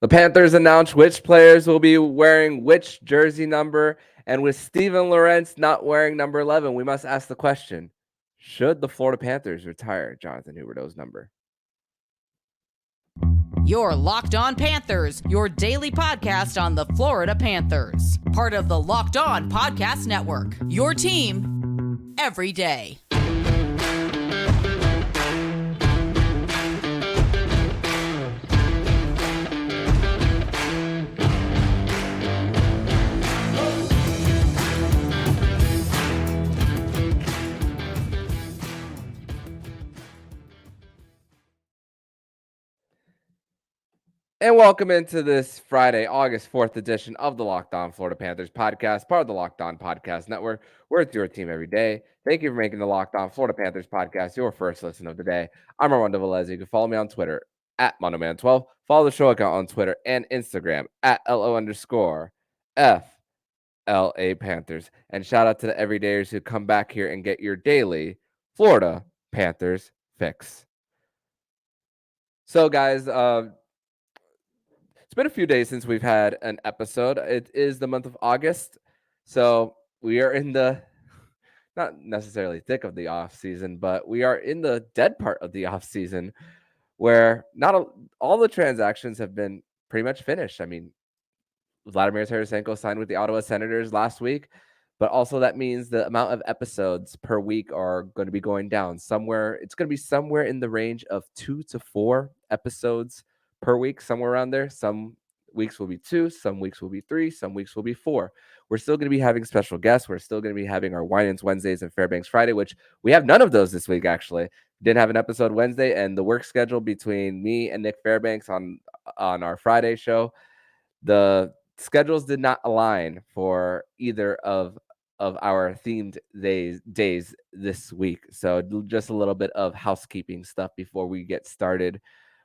The Panthers announced which players will be wearing which jersey number, and with Steven Lorentz not wearing number 11, we must ask the question, should the Florida Panthers retire Jonathan Huberdeau's number? You're Locked On Panthers, your daily podcast on the Florida Panthers. Part of the Locked On Podcast Network, your team every day. And welcome into this Friday, August 4th edition of the Locked On Florida Panthers podcast, part of the Locked On Podcast Network. We're with your team every day. Thank you for making the Locked On Florida Panthers podcast your first listen of the day. I'm Armando Velez. You can follow me on Twitter at MondoMan12. Follow the show account on Twitter and Instagram at LO_FLA Panthers. And shout out to the everydayers who come back here and get your daily Florida Panthers fix. So, guys, it's been a few days since we've had an episode. It is the month of August, so we are in the not necessarily thick of the off season, but we are in the dead part of the off season where all the transactions have been pretty much finished. I mean, Vladimir Tarasenko signed with the Ottawa Senators last week, but also that means the amount of episodes per week are going to be going down somewhere. It's going to be somewhere in the range of 2 to 4 episodes per week, somewhere around there. Some weeks will be 2, some weeks will be 3, some weeks will be 4. We're still going to be having special guests. We're still going to be having our Wine-Ins Wednesdays and Fairbanks Friday, which we have none of those this week, actually. Didn't have an episode Wednesday, and the work schedule between me and Nick Fairbanks on our Friday show, the schedules did not align for either of our themed days this week. So just a little bit of housekeeping stuff before we get started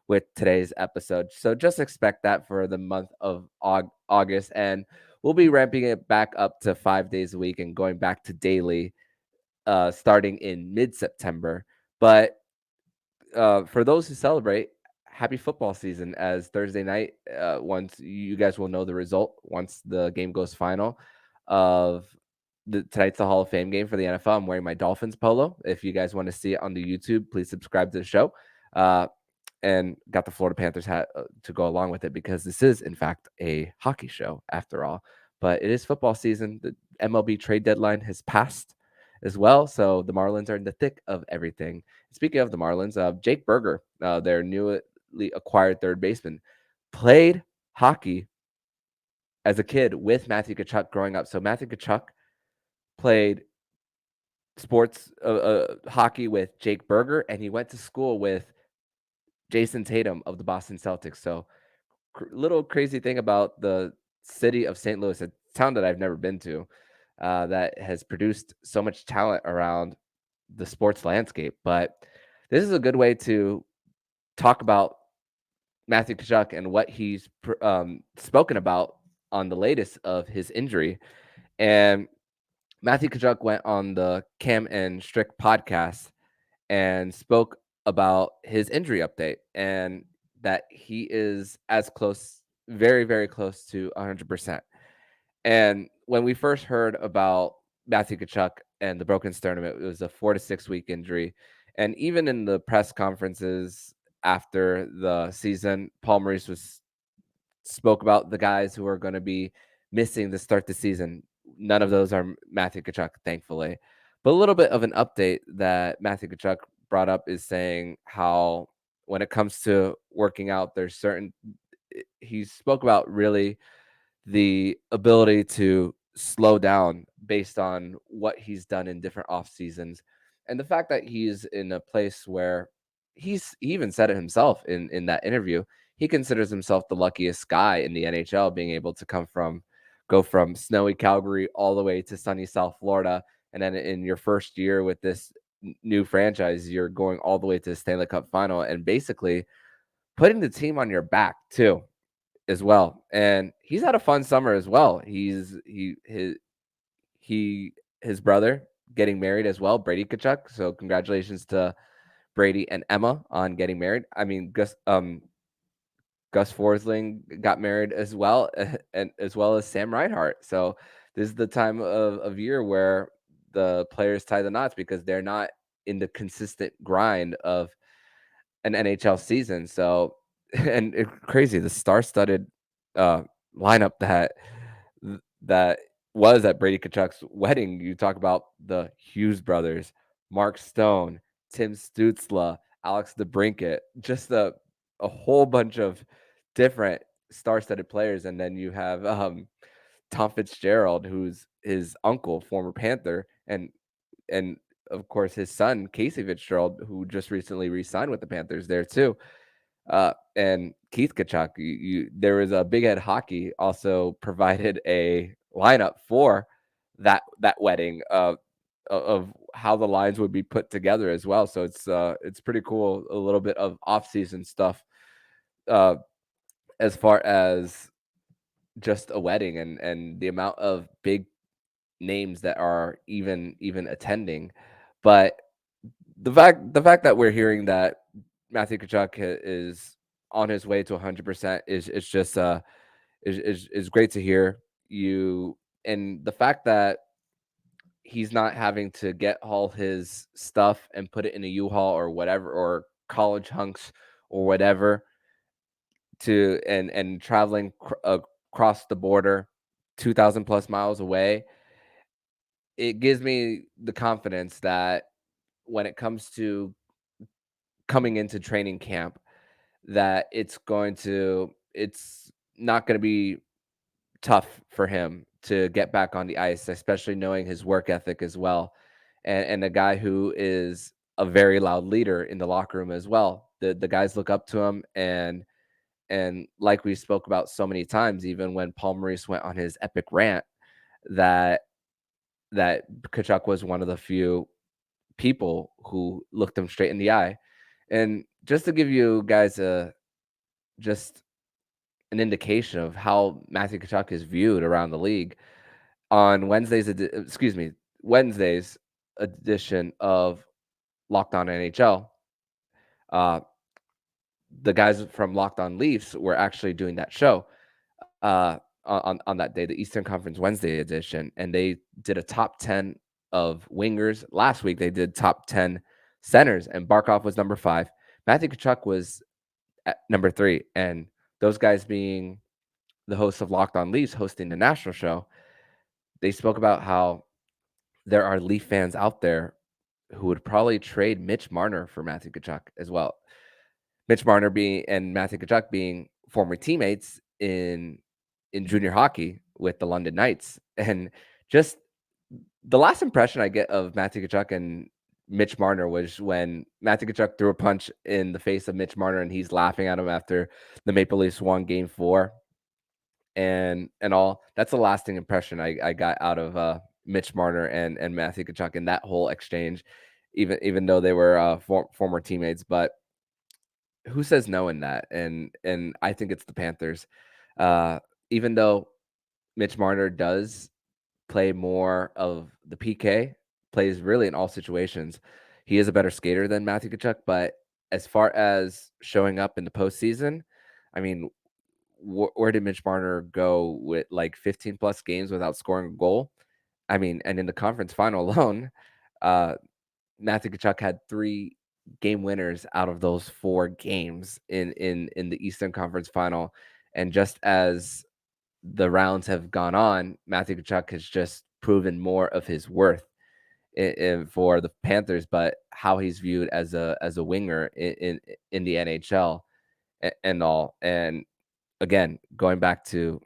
with today's episode. So just expect that for the month of August, and we'll be ramping it back up to 5 days a week and going back to daily starting in mid-September. But for those who celebrate, happy football season, as Thursday night, once you guys will know the result, once the game goes final of tonight's the Hall of Fame game for the NFL. I'm wearing my Dolphins polo. If you guys want to see it on the YouTube, please subscribe to the show. And got the Florida Panthers hat to go along with it, because this is, in fact, a hockey show after all. But it is football season. The MLB trade deadline has passed as well, so the Marlins are in the thick of everything. Speaking of the Marlins, Jake Berger, their newly acquired third baseman, played hockey as a kid with Matthew Tkachuk growing up. So Matthew Tkachuk played sports hockey with Jake Berger, and he went to school with Jason Tatum of the Boston Celtics. So little crazy thing about the city of St. Louis, a town that I've never been to, that has produced so much talent around the sports landscape. But this is a good way to talk about Matthew Tkachuk and what he's spoken about on the latest of his injury. And Matthew Tkachuk went on the Cam and Strick podcast and spoke about his injury update, and that he is as close, very, very close to 100%. And when we first heard about Matthew Tkachuk and the broken sternum, it was a 4 to 6 week injury. And even in the press conferences after the season, Paul Maurice spoke about the guys who are going to be missing to start the season. None of those are Matthew Tkachuk, thankfully. But a little bit of an update that Matthew Tkachuk brought up is saying how when it comes to working out, he spoke about really the ability to slow down based on what he's done in different off seasons, and the fact that he's in a place where he even said it himself in that interview. He considers himself the luckiest guy in the NHL, being able to go from snowy Calgary all the way to sunny South Florida, and then in your first year with this new franchise, you're going all the way to the Stanley Cup final, and basically putting the team on your back too, as well. And he's had a fun summer as well. His brother getting married as well, Brady Tkachuk. So congratulations to Brady and Emma on getting married. I mean, Gus Forsling got married as well, and as well as Sam Reinhart. So this is the time of year where the players tie the knots because they're not in the consistent grind of an NHL season. So, and crazy, the star-studded uh, lineup that was at Brady Tkachuk's wedding. You talk about the Hughes brothers, Mark Stone, Tim Stützle, Alex DeBrincat, just a whole bunch of different star-studded players, and then you have Tom Fitzgerald, who's his uncle, former Panther, and of course his son Casey Fitzgerald, who just recently re-signed with the Panthers there too. And Keith Tkachuk, there was a Big Head Hockey also provided a lineup for that wedding of how the lines would be put together as well. So it's pretty cool. A little bit of off-season stuff uh, as far as just a wedding and the amount of big names that are even attending. But the fact that we're hearing that Matthew Tkachuk is on his way to 100% is just is great to hear. You and the fact that he's not having to get all his stuff and put it in a U-Haul or whatever, or college hunks or whatever, to and traveling across the border 2,000 plus miles away. It gives me the confidence that when it comes to coming into training camp, that it's not going to be tough for him to get back on the ice, especially knowing his work ethic as well, and a guy who is a very loud leader in the locker room as well. The guys look up to him, and like we spoke about so many times, even when Paul Maurice went on his epic rant, that that Kachuk was one of the few people who looked him straight in the eye. And just to give you guys just an indication of how Matthew Tkachuk is viewed around the league, on Wednesday's edition of Locked On NHL, uh, the guys from Locked On Leafs were actually doing that show on that day, the Eastern Conference Wednesday edition, and they did a top 10 of wingers. Last week they did top 10 centers, and Barkov was number 5. Matthew Tkachuk was at number 3, and those guys being the hosts of Locked On Leafs hosting the national show, they spoke about how there are Leaf fans out there who would probably trade Mitch Marner for Matthew Tkachuk as well. Mitch Marner being and Matthew Tkachuk being former teammates in junior hockey with the London Knights. And just the last impression I get of Matthew Tkachuk and Mitch Marner was when Matthew Tkachuk threw a punch in the face of Mitch Marner and he's laughing at him after the Maple Leafs won Game 4 and all. That's the lasting impression I got out of Mitch Marner and Matthew Tkachuk in that whole exchange, even though they were former teammates. But who says no in that? And I think it's the Panthers. Uh, Even though Mitch Marner does play more of the PK, plays really in all situations. He is a better skater than Matthew Tkachuk, but as far as showing up in the postseason, I mean, where did Mitch Marner go with like 15 plus games without scoring a goal? I mean, and in the conference final alone, uh, Matthew Tkachuk had 3 game winners out of those 4 games in the Eastern Conference final. And just as the rounds have gone on, Matthew Tkachuk has just proven more of his worth for the Panthers, but how he's viewed as a winger in the NHL and all. And again, going back to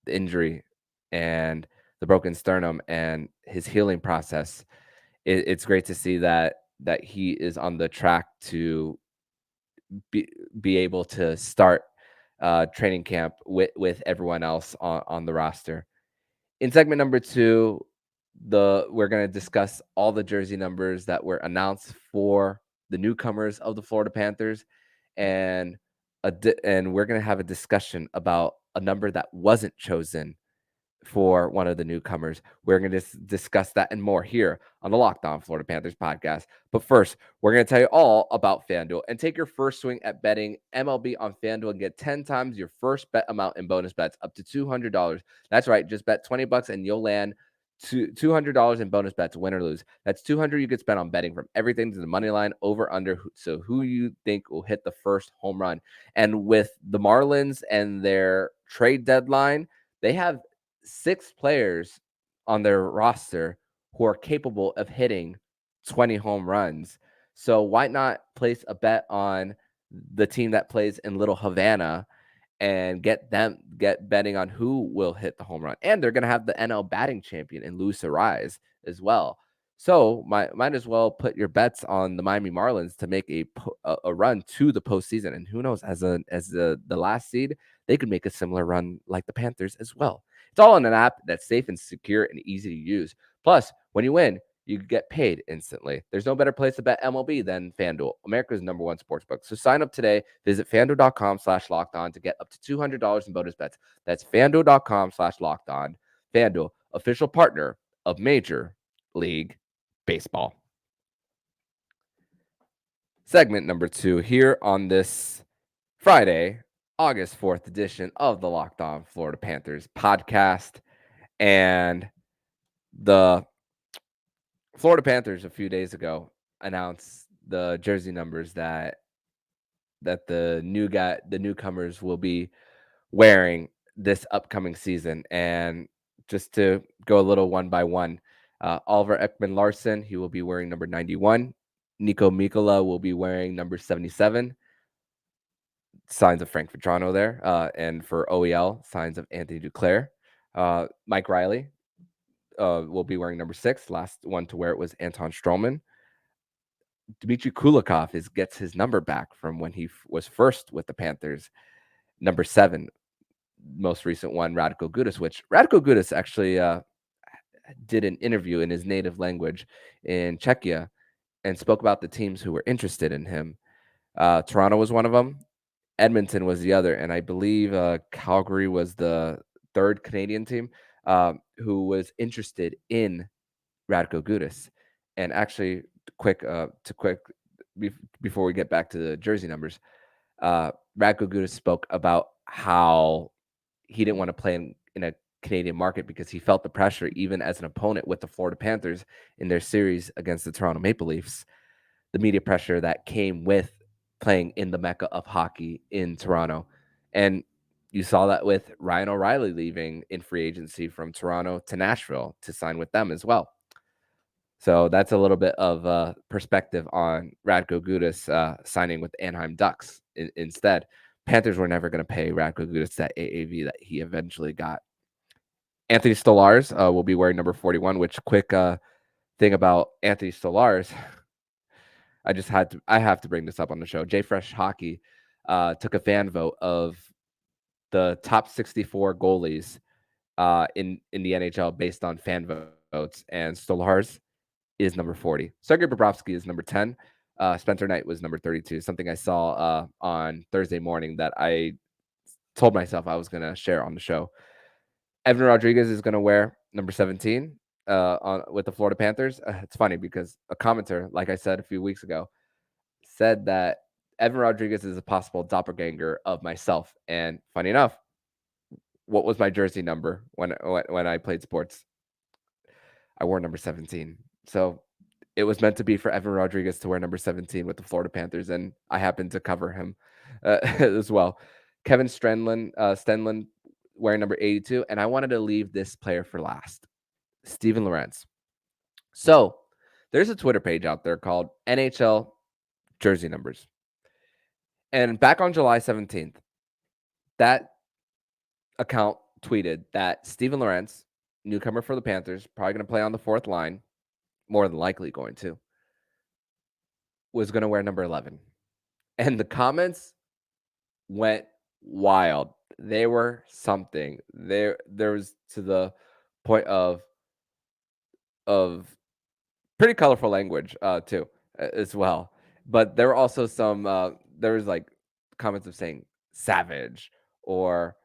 the injury and the broken sternum and his healing process, it's great to see that he is on the track to be able to start training camp with everyone else on the roster. In segment number 2, we're going to discuss all the jersey numbers that were announced for the newcomers of the Florida Panthers, and and we're going to have a discussion about a number that wasn't chosen for one of the newcomers. We're going to discuss that and more here on the Locked On Florida Panthers podcast. But first, we're going to tell you all about FanDuel and take your first swing at betting MLB on FanDuel and get 10 times your first bet amount in bonus bets up to $200. That's right, just bet $20 and you'll land $200 in bonus bets, win or lose. That's $200 you could spend on betting from everything to the money line, over, under. So who you think will hit the first home run? And with the Marlins and their trade deadline, they have 6 players on their roster who are capable of hitting 20 home runs. So why not place a bet on the team that plays in Little Havana and get betting on who will hit the home run? And they're going to have the NL batting champion in Luis Arraez as well. So might as well put your bets on the Miami Marlins to make a run to the postseason. And who knows, as the last seed, they could make a similar run like the Panthers as well. It's all on an app that's safe and secure and easy to use. Plus, when you win, you get paid instantly. There's no better place to bet MLB than FanDuel, America's #1 sportsbook. So sign up today. Visit FanDuel.com/lockedon to get up to $200 in bonus bets. That's FanDuel.com/lockedon. FanDuel, official partner of Major League Baseball. Segment number 2 here on this Friday, August 4th edition of the Locked On Florida Panthers podcast. And the Florida Panthers a few days ago announced the jersey numbers that the newcomers will be wearing this upcoming season. And just to go a little one by one, Oliver Ekman-Larsson, he will be wearing number 91. Nico Mikkola will be wearing number 77. Signs of Frank Vetrano there. And for OEL, signs of Anthony Duclair. Mike Riley will be wearing number 6. Last one to wear it was Anton Stroman. Dmitry Kulikov gets his number back from when he was first with the Panthers. Number 7, most recent one, Radko Gudas, which Radko Gudas actually did an interview in his native language in Czechia and spoke about the teams who were interested in him. Toronto was one of them. Edmonton was the other. And I believe Calgary was the third Canadian team who was interested in Radko Gudas. And actually, before we get back to the jersey numbers, Radko Gudas spoke about how he didn't want to play in a Canadian market because he felt the pressure, even as an opponent with the Florida Panthers in their series against the Toronto Maple Leafs, the media pressure that came with playing in the mecca of hockey in Toronto. And you saw that with Ryan O'Reilly leaving in free agency from Toronto to Nashville to sign with them as well. So that's a little bit of perspective on Radko Gudas signing with Anaheim Ducks instead. Panthers were never going to pay Radko Gudas that AAV that he eventually got. Anthony Stolarz will be wearing number 41, which quick thing about Anthony Stolarz, I have to bring this up on the show. Jay Fresh Hockey took a fan vote of the top 64 goalies in the NHL based on fan votes, and Stolarz is number 40. Sergei Bobrovsky is number 10. Spencer Knight was number 32. Something I saw on Thursday morning that I told myself I was going to share on the show. Evan Rodriguez is going to wear number 17 with the Florida Panthers. It's funny because a commenter, like I said a few weeks ago, said that Evan Rodriguez is a possible doppelganger of myself. And funny enough, what was my jersey number when I played sports? I wore number 17. So it was meant to be for Evan Rodriguez to wear number 17 with the Florida Panthers, and I happened to cover him as well. Kevin Stenlund wearing number 82, and I wanted to leave this player for last, Steven Lorentz. So there's a Twitter page out there called NHL Jersey Numbers. And back on July 17th, that account tweeted that Steven Lorentz, newcomer for the Panthers, probably going to play on the fourth line, more than likely going to, was going to wear number 11. And the comments went wild. They were something. There was to the point of pretty colorful language too as well. But there were also some there was like comments of saying savage or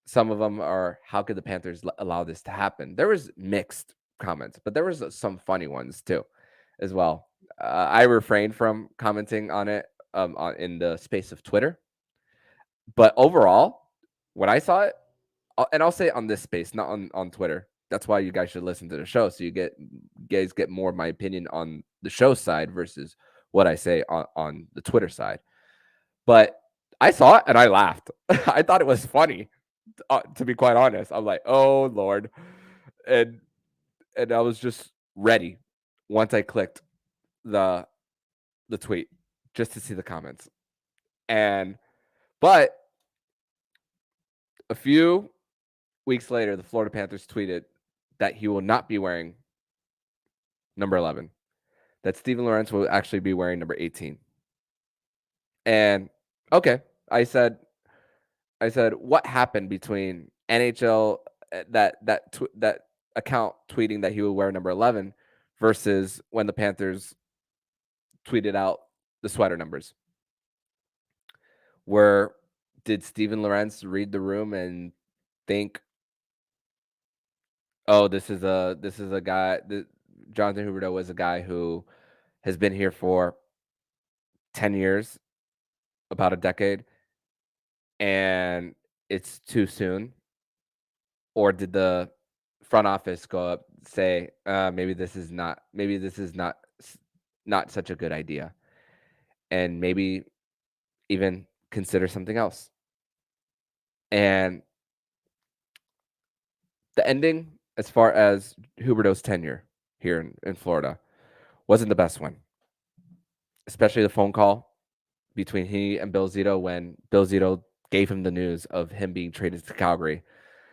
some of them are, how could the Panthers allow this to happen? There was mixed comments, but there was some funny ones too, as well. I refrained from commenting on it in the space of Twitter, but overall, when I saw it, and I'll say it on this space, not on Twitter. That's why you guys should listen to the show, so you guys get more of my opinion on the show side versus what I say on the Twitter side. But I saw it and I laughed. I thought it was funny. To be quite honest, I'm like, oh Lord, and I was just ready once I clicked the tweet just to see the comments. But a few weeks later, the Florida Panthers tweeted that he will not be wearing number 11, that Steven Lorentz will actually be wearing number 18. And okay, I said, what happened between NHL that account tweeting that he would wear number 11 versus when the Panthers tweeted out the sweater numbers? Did Steven Lorentz read the room and think, oh, this is a guy, Jonathan Huberdeau was a guy who has been here for 10 years, about a decade, and it's too soon? Or did the front office go up, say, maybe this is not not such a good idea, and maybe even consider something else? And the ending, as far as Huberdeau's tenure here in Florida, wasn't the best one, especially the phone call between he and Bill Zito when Bill Zito gave him the news of him being traded to Calgary.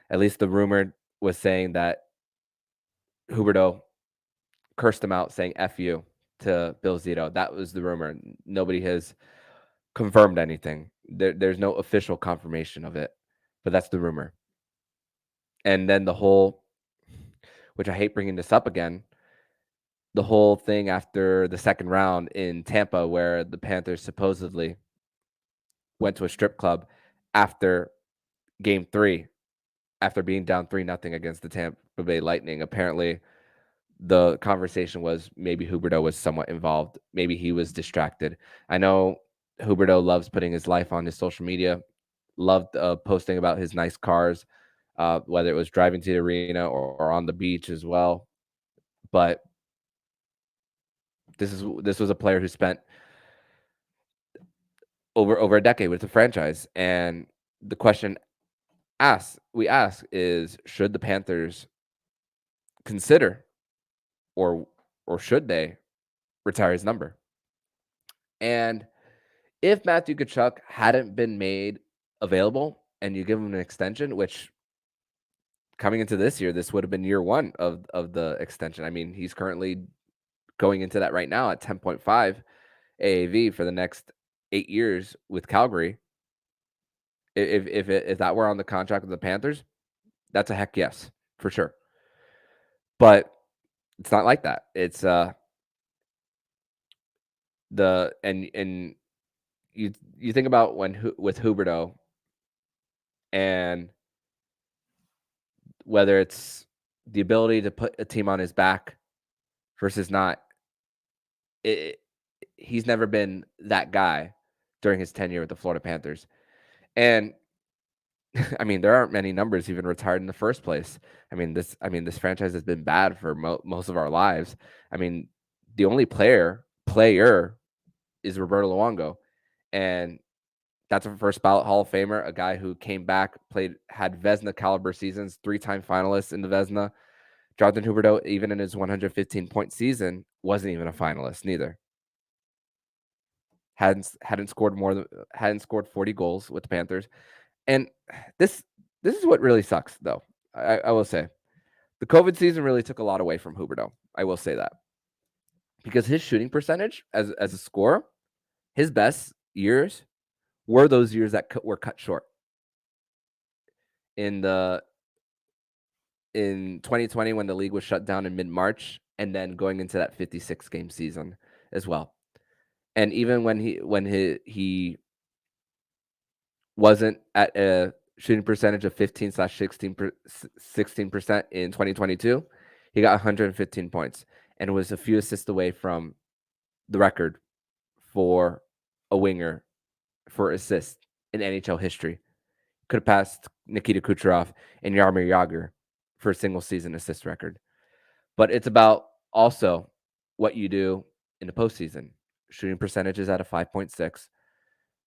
At least the rumor was saying that Huberdeau cursed him out, saying "F you" to Bill Zito. That was the rumor. Nobody has confirmed anything. There's no official confirmation of it, but that's the rumor. And then the whole, which I hate bringing this up again, the whole thing after the second round in Tampa, where the Panthers supposedly went to a strip club after game 3, after being down 3-0 against the Tampa Bay Lightning. Apparently, the conversation was maybe Huberdeau was somewhat involved. Maybe he was distracted. I know Huberdeau loves putting his life on his social media, loved posting about his nice cars, whether it was driving to the arena or on the beach as well. But this was a player who spent over a decade with the franchise, and the question we ask is, should the Panthers consider or should they retire his number? And if Matthew Tkachuk hadn't been made available and you give him an extension, which coming into this year, this would have been year 1 of the extension. I mean, he's currently going into that right now at 10.5 AAV for the next 8 years with Calgary. If that were on the contract with the Panthers, that's a heck yes, for sure. But it's not like that. It's you think about with Huberdeau, and whether it's the ability to put a team on his back versus not, he's never been that guy during his tenure with the Florida Panthers. And I mean, there aren't many numbers even retired in the first place. I mean, this franchise has been bad for most of our lives. I mean, the only player is Roberto Luongo, and that's a first ballot Hall of Famer, a guy who came back, had Vezina caliber seasons, 3-time finalist in the Vezina. Jonathan Huberdeau, even in his 115-point season, wasn't even a finalist neither. Hadn't scored 40 goals with the Panthers. And this is what really sucks, though. I will say, the COVID season really took a lot away from Huberdeau. I will say that, because his shooting percentage as a scorer, his best years were those years that were cut short. In 2020, when the league was shut down in mid-March, and then going into that 56-game season as well. And even when he wasn't at shooting percentage of 15/16% in 2022. He got 115 points and was a few assists away from the record for a winger for assists in NHL history. Could have passed Nikita Kucherov and Jaromir Jagr for a single season assist record. But it's about also what you do in the postseason. Shooting percentages at a 5.6.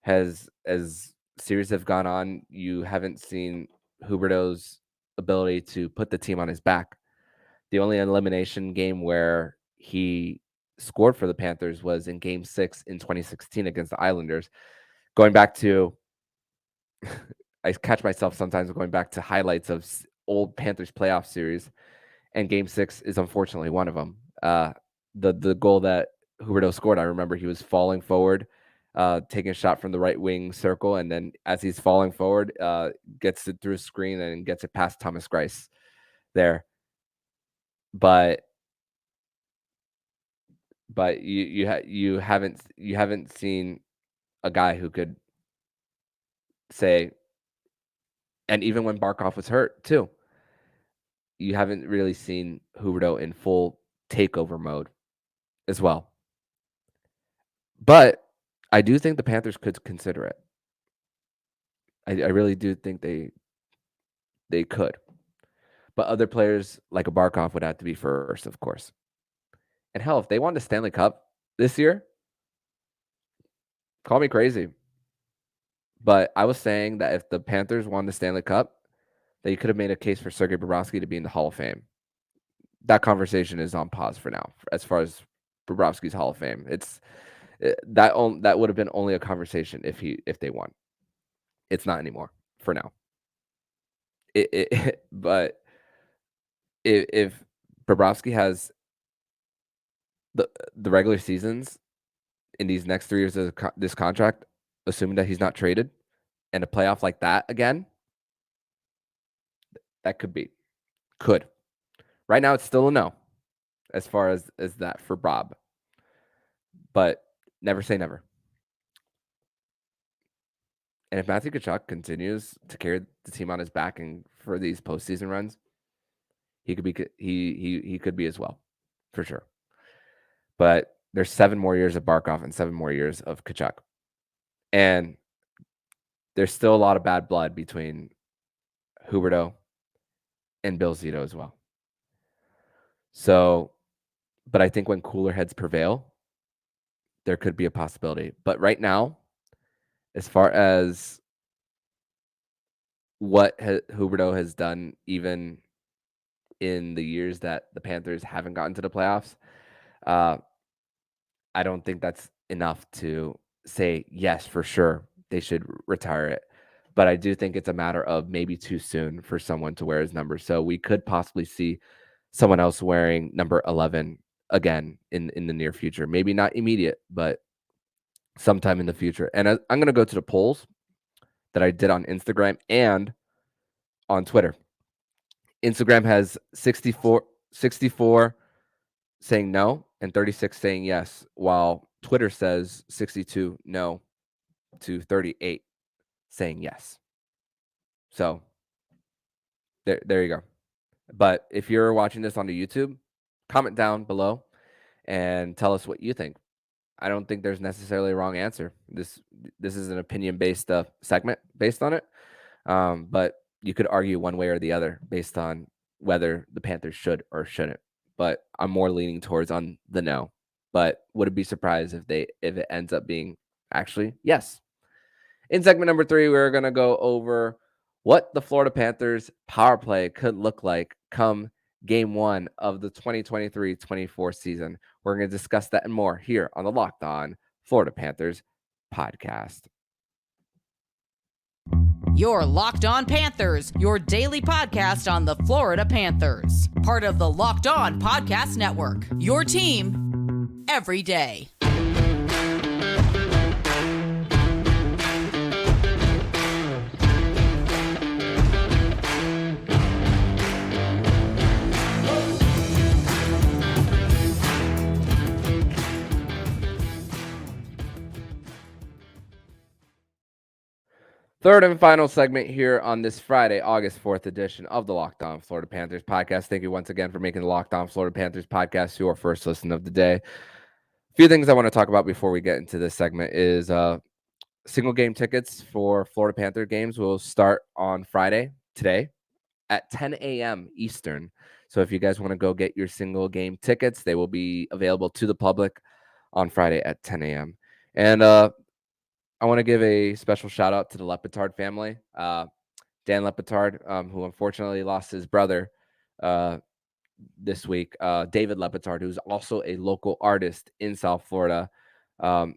As series have gone on, you haven't seen Huberdeau's ability to put the team on his back. The only elimination game where he scored for the Panthers was in Game 6 in 2016 against the Islanders. Going back to, I catch myself sometimes going back to highlights of old Panthers playoff series, and Game 6 is unfortunately one of them. The goal that Huberdeau scored, I remember he was falling forward, taking a shot from the right wing circle, and then as he's falling forward, gets it through a screen and gets it past Thomas Greiss there. But you haven't seen a guy who could say, and even when Barkov was hurt too, you haven't really seen Huberdeau in full takeover mode as well. But I do think the Panthers could consider it. I really do think they could. But other players like a Barkov would have to be first, of course. And hell, if they won the Stanley Cup this year, call me crazy. But I was saying that if the Panthers won the Stanley Cup, they could have made a case for Sergei Bobrovsky to be in the Hall of Fame. That conversation is on pause for now, as far as Bobrovsky's Hall of Fame. That would have been only a conversation if they won. It's not anymore for now. But if Bobrovsky has the regular seasons in these next 3 years of this contract, assuming that he's not traded, and a playoff like that again, that could. Right now, it's still a no, as far as that for Bob. But never say never. And if Matthew Tkachuk continues to carry the team on his back and for these postseason runs, he could be he could be as well, for sure. But there's 7 more years of Barkov and 7 more years of Tkachuk, and there's still a lot of bad blood between Huberdeau and Bill Zito as well. So, but I think when cooler heads prevail, there could be a possibility. But right now, as far as what Huberdeau has done, even in the years that the Panthers haven't gotten to the playoffs, I don't think that's enough to say, yes, for sure, they should retire it. But I do think it's a matter of maybe too soon for someone to wear his number. So we could possibly see someone else wearing number 11 again in the near future. Maybe not immediate, but sometime in the future. And I'm going to go to the polls that I did on Instagram and on Twitter. Instagram has 64 saying no and 36 saying yes, while Twitter says 62 no to 38 saying yes. So there you go. But if you're watching this on the YouTube, comment down below and tell us what you think. I don't think there's necessarily a wrong answer. This is an opinion-based segment based on it. But you could argue one way or the other based on whether the Panthers should or shouldn't. But I'm more leaning towards on the no. But would it be surprised if it ends up being actually yes? In segment number 3, we're going to go over what the Florida Panthers power play could look like come Game 1 of the 2023-24 season. We're going to discuss that and more here on the Locked On Florida Panthers podcast. Your Locked On Panthers, your daily podcast on the Florida Panthers. Part of the Locked On Podcast Network. Your team every day. Third and final segment here on this Friday, August 4th edition of the Locked On Florida Panthers podcast. Thank you once again for making the Locked On Florida Panthers podcast your first listen of the day. A few things I want to talk about before we get into this segment is single game tickets for Florida Panther games will start on Friday, today, at 10 a.m. Eastern. So if you guys want to go get your single game tickets, they will be available to the public on Friday at 10 a.m. And I want to give a special shout out to the Lepetard family. Dan Lepetard, who unfortunately lost his brother this week. David Lepetard, who's also a local artist in South Florida. Um,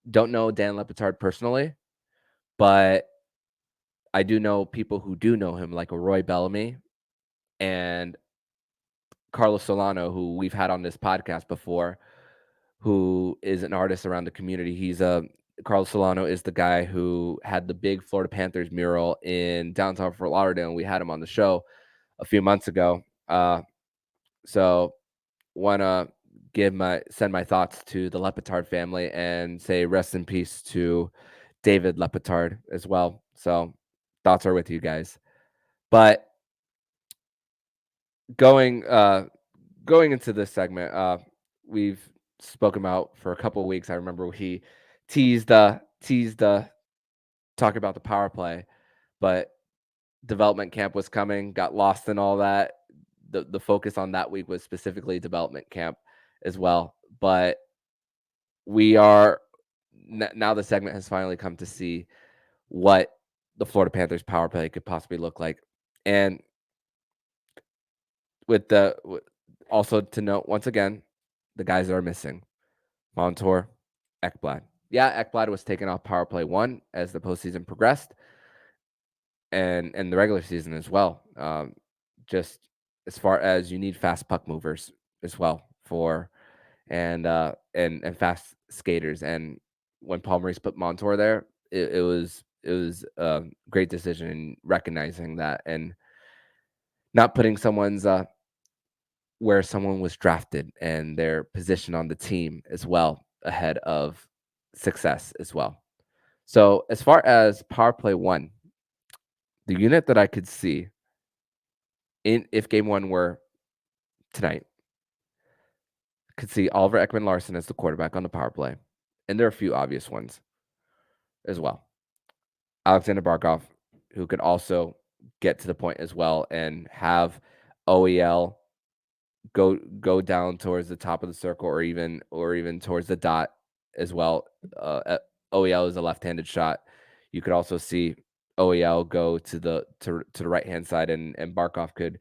don't know Dan Lepetard personally, but I do know people who do know him, like a Roy Bellamy and Carlos Solano, who we've had on this podcast before, who is an artist around the community. Carlos Solano is the guy who had the big Florida Panthers mural in downtown Fort Lauderdale, and we had him on the show a few months ago. So want to send my thoughts to the Lepetard family and say rest in peace to David Lepetard as well. So thoughts are with you guys. But going into this segment, we've spoken about for a couple of weeks. I remember he teased talk about the power play, but development camp was coming, got lost in all that. The focus on that week was specifically development camp as well. But we are now the segment has finally come to see what the Florida Panthers power play could possibly look like. And also to note once again, the guys that are missing: Montour, Ekblad. Yeah, Ekblad was taken off power play 1 as the postseason progressed, and the regular season as well. Just as far as you need fast puck movers as well for and fast skaters. And when Paul Maurice put Montour there, it was a great decision in recognizing that and not putting someone's where someone was drafted and their position on the team as well ahead of success as well. So as far as power play 1, the unit that I could see if game 1 were tonight, could see Oliver Ekman-Larsson as the quarterback on the power play. And there are a few obvious ones as well. Alexander Barkov, who could also get to the point as well and have OEL go down towards the top of the circle or even towards the dot as well. OEL is a left-handed shot. You could also see OEL go to the right-hand side and Barkov could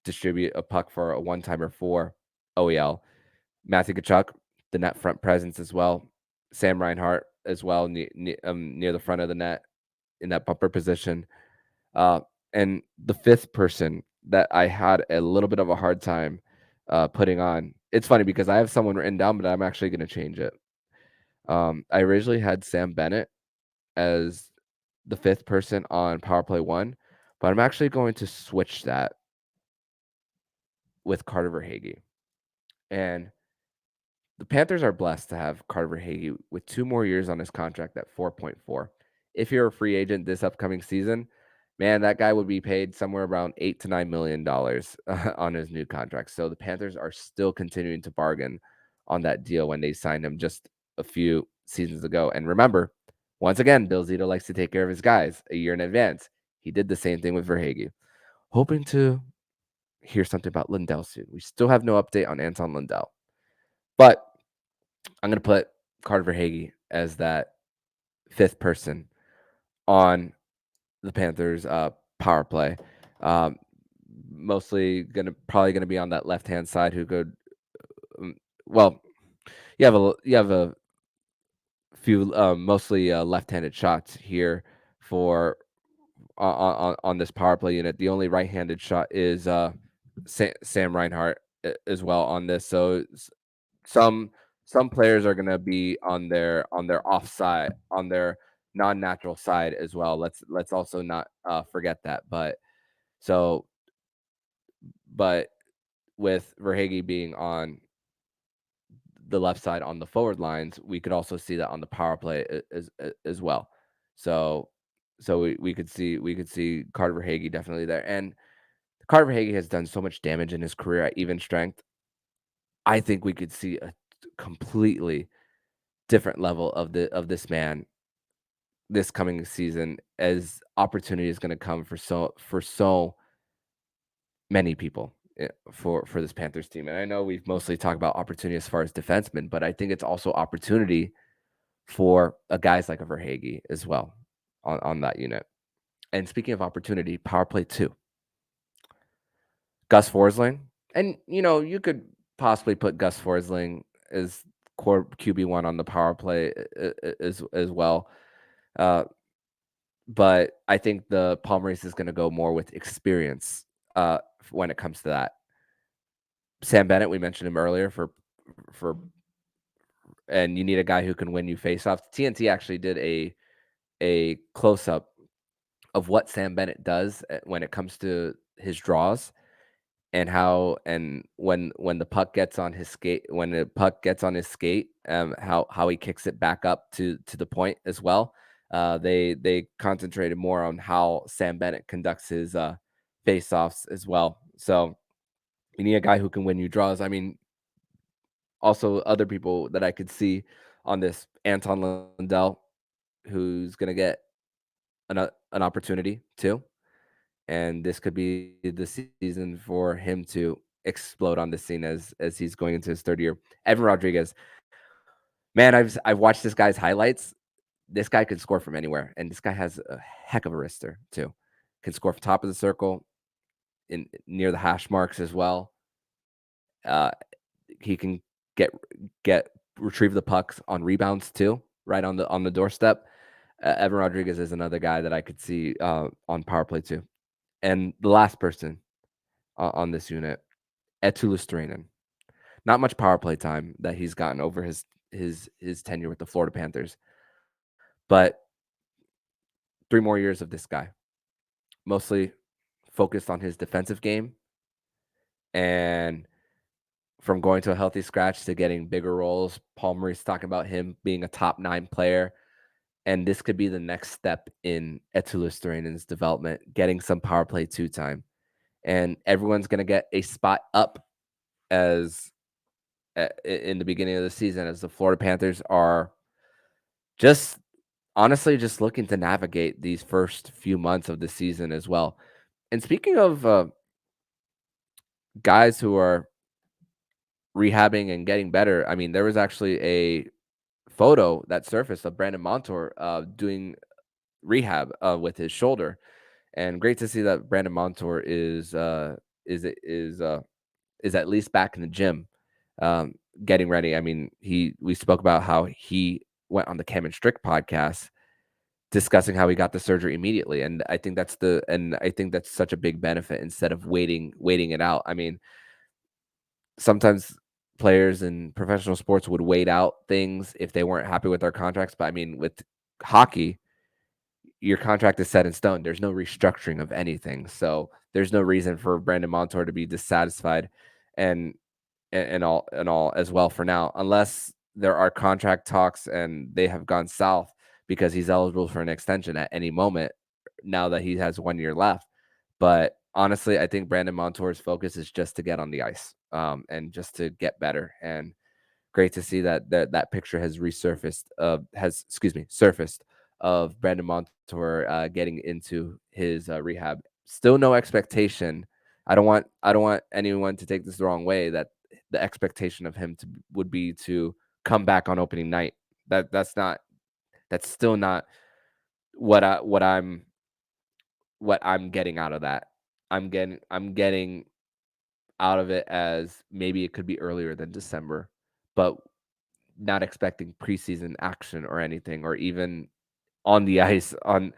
distribute a puck for a one-timer for OEL. Matthew Tkachuk, the net front presence as well. Sam Reinhart as well near the front of the net in that bumper position. And the fifth person that I had a little bit of a hard time putting on. It's funny because I have someone written down, but I'm actually going to change it. I originally had Sam Bennett as the fifth person on power play 1, but I'm actually going to switch that with Carter Verhaeghe. And the Panthers are blessed to have Carter Verhaeghe with 2 more years on his contract at 4.4. If you're a free agent this upcoming season, man, that guy would be paid somewhere around $8 to $9 million on his new contract. So the Panthers are still continuing to bargain on that deal when they signed him just a few seasons ago. And remember, once again, Bill Zito likes to take care of his guys a year in advance. He did the same thing with Verhaeghe. Hoping to hear something about Lindell soon. We still have no update on Anton Lindell. But I'm going to put Carter Verhaeghe as that fifth person on the Panthers power play. Mostly probably gonna be on that left hand side. Who could, well, you have a few mostly left-handed shots here for on this power play unit. The only right-handed shot is Sam Reinhart as well on this. So some players are gonna be on their offside, on their non-natural side as well. Let's also not forget that. But with Verhaeghe being on the left side on the forward lines, we could also see that on the power play as well. So we could see Carter Hagee definitely there. And Carter Hagee has done so much damage in his career at even strength. I think we could see a completely different level of this man this coming season as opportunity is going to come for so many people for this Panthers team. And I know we've mostly talked about opportunity as far as defensemen, but I think it's also opportunity for a guys like a Verhage as well on that unit. And speaking of opportunity, power play 2. Gus Forsling. And you could possibly put Gus Forsling as core QB1 on the power play as well. Uh, but I think the Palm race is going to go more with experience when it comes to that. Sam Bennett, we mentioned him earlier for and you need a guy who can win you faceoffs. TNT actually did a close up of what Sam Bennett does when it comes to his draws and how and when the puck gets on his skate when the puck gets on his skate, how he kicks it back up to the point as well. They concentrated more on how Sam Bennett conducts his faceoffs as well. So you need a guy who can win you draws. I mean, also other people that I could see on this, Anton Lundell, who's going to get an opportunity too. And this could be the season for him to explode on the scene as he's going into his third year. Evan Rodriguez, man, I've watched this guy's highlights. This guy can score from anywhere, and this guy has a heck of a wrister too. Can score from top of the circle, in near the hash marks as well. Uh, he can get get retrieve the pucks on rebounds too, right on the doorstep. Evan Rodriguez is another guy that I could see on power play too. And the last person on this unit, Eetu Luostarinen. Not much power play time that he's gotten over his tenure with the Florida Panthers, but 3 more years of this guy, mostly focused on his defensive game, and from going to a healthy scratch to getting bigger roles. Paul Maurice talking about him being a top 9 player, and this could be the next step in Eetu Luostarinen's development, getting some power play 2 time, and everyone's gonna get a spot up as in the beginning of the season, as the Florida Panthers are just honestly just looking to navigate these first few months of the season as well. And speaking of guys who are rehabbing and getting better, I mean, there was actually a photo that surfaced of Brandon Montour doing rehab with his shoulder, and great to see that Brandon Montour is is at least back in the gym, um, getting ready. I mean, we spoke about how he went on the Cam and Strick podcast discussing how he got the surgery immediately, and I think that's such a big benefit instead of waiting it out. I mean, sometimes players in professional sports would wait out things if they weren't happy with their contracts, but I mean, with hockey, your contract is set in stone. There's no restructuring of anything. So there's no reason for Brandon Montour to be dissatisfied and and all as well for now, unless there are contract talks and they have gone south because he's eligible for an extension at any moment now that he has 1 year left. But honestly, I think Brandon Montour's focus is just to get on the ice, and just to get better. And great to see that picture has resurfaced has excuse me surfaced of Brandon Montour getting into his rehab. Still no expectation. I don't want anyone to take this the wrong way, that the expectation of him to would be to come back on opening night. That's still not what I'm getting out of that. I'm getting out of it as maybe it could be earlier than December, but not expecting preseason action or anything, or even on the ice on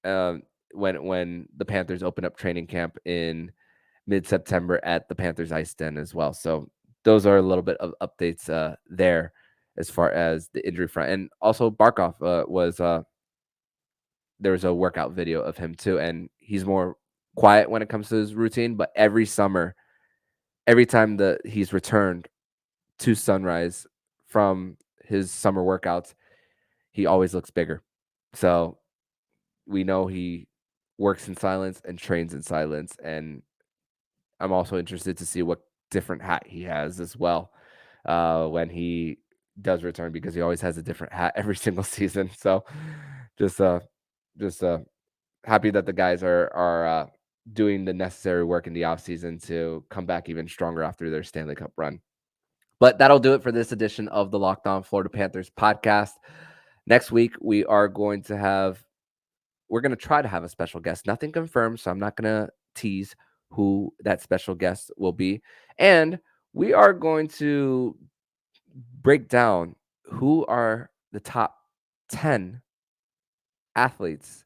um, when the Panthers open up training camp in mid-September at the Panthers Ice Den as well. So those are a little bit of updates there as far as the injury front. And also Barkov was there was a workout video of him too, and he's more quiet when it comes to his routine, but every summer, every time that he's returned to Sunrise from his summer workouts, he always looks bigger. So we know he works in silence and trains in silence. And I'm also interested to see what different hat he has as well when he does return, because he always has a different hat every single season. So just just happy that the guys are doing the necessary work in the offseason to come back even stronger after their Stanley Cup run. But that'll do it for this edition of the Locked On Florida Panthers podcast. Next week, we're going to try to have a special guest. Nothing confirmed, so I'm not going to tease who that special guest will be. And we are going to break down who are the top 10 athletes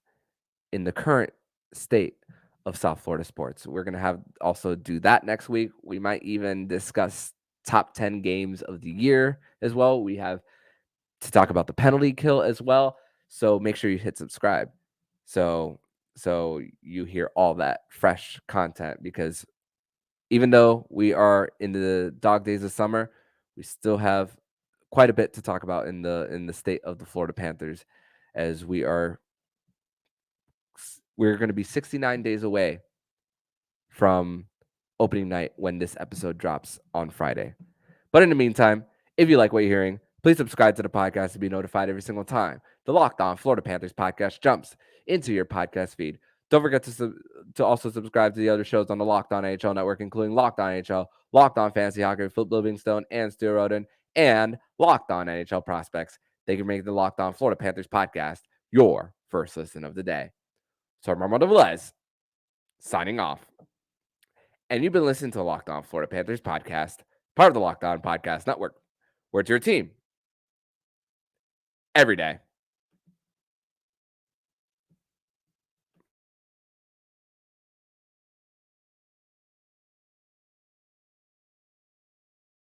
in the current state of South Florida sports. We're going to also do that next week. We might even discuss top 10 games of the year as well. We have to talk about the penalty kill as well. So make sure you hit subscribe. So you hear all that fresh content, because even though we are in the dog days of summer, we still have quite a bit to talk about in the state of the Florida Panthers, as we're going to be 69 days away from opening night when this episode drops on Friday. But in the meantime, if you like what you're hearing, please subscribe to the podcast to be notified every single time the Locked On Florida Panthers podcast jumps into your podcast feed. Don't forget to also subscribe to the other shows on the Locked On NHL network, including Locked On NHL, Locked On Fantasy Hockey with Philip Livingstone and Stu Roden, and Locked On NHL Prospects. They can make the Locked On Florida Panthers podcast your first listen of the day. So Armando Velez, signing off. And you've been listening to the Locked On Florida Panthers podcast, part of the Locked On Podcast Network, where it's your team every day.